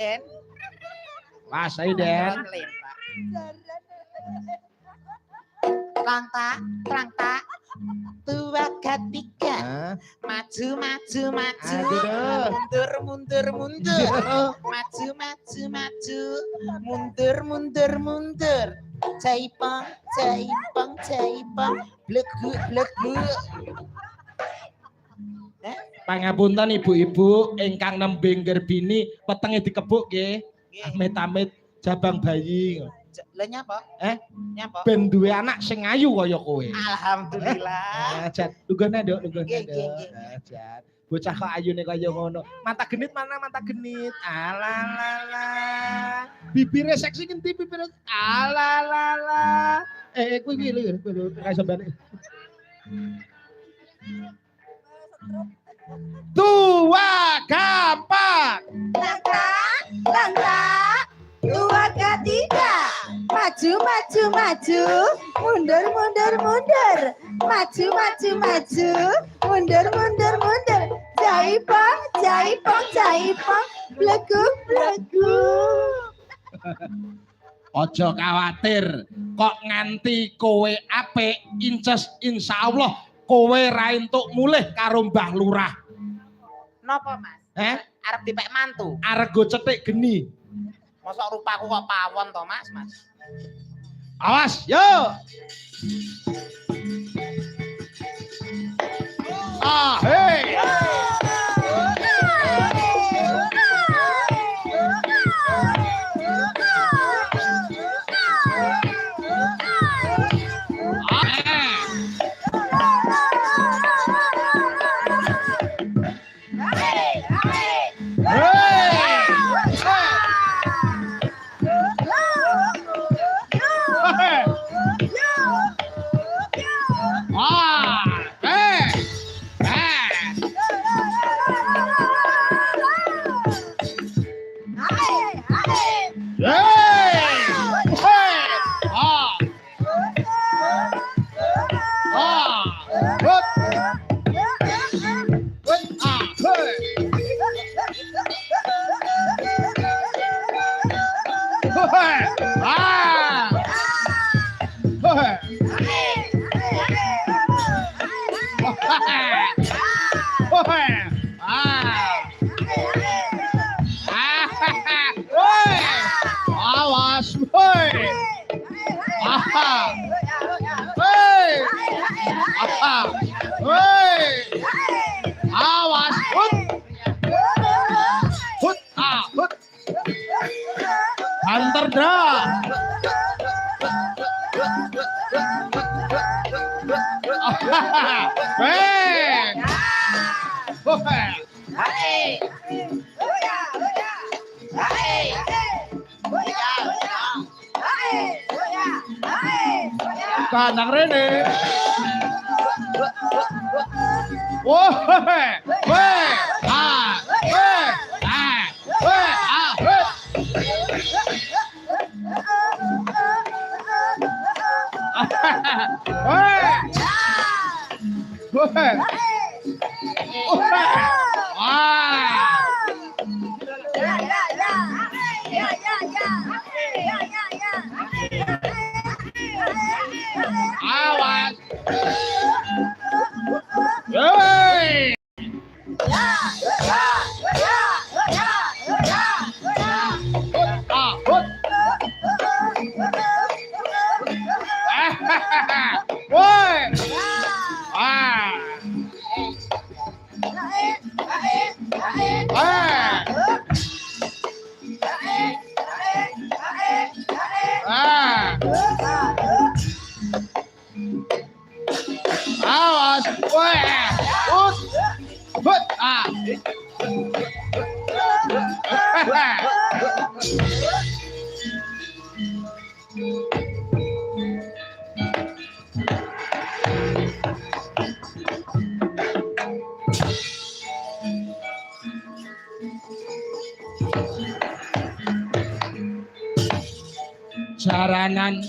Den. Mas, ayo Den. Langta, tua ketiga, maju, mundur, mundur, jaipong, blegu. Pangapunten ibu-ibu ingkang nembe gerbini petenge dikebuk nggih. Amit-amit jabang bayi. Lah nyapa? Nyapa? Ben duwe anak sing ayu kaya kowe. Alhamdulillah. Jat, lunggone Nduk, Nggih. Jat. Bocah kok ayune kaya ngono. Mata genit mana mata genit? Alalala. Bibire seksi ngendi bibire? Alalala. Kuwi lho, ra iso balik. Tua gampang. Langka, tua ketiga, maju, mundur, mundur, jaipong, blegu. Ojo khawatir, kok nganti kowe apik, inces insyaallah kowe ra entuk mulih karo Mbah Lurah. Napa, Mas? Arep dipek mantu. Argo cetik geni. Mosok rupaku kok pawon to, Mas? Awas, yo. Hei. Awas, woi. Awas, hut. Hantar dah. Kanang rene. Awas. Hey. Woi. Awas, woi, jaranan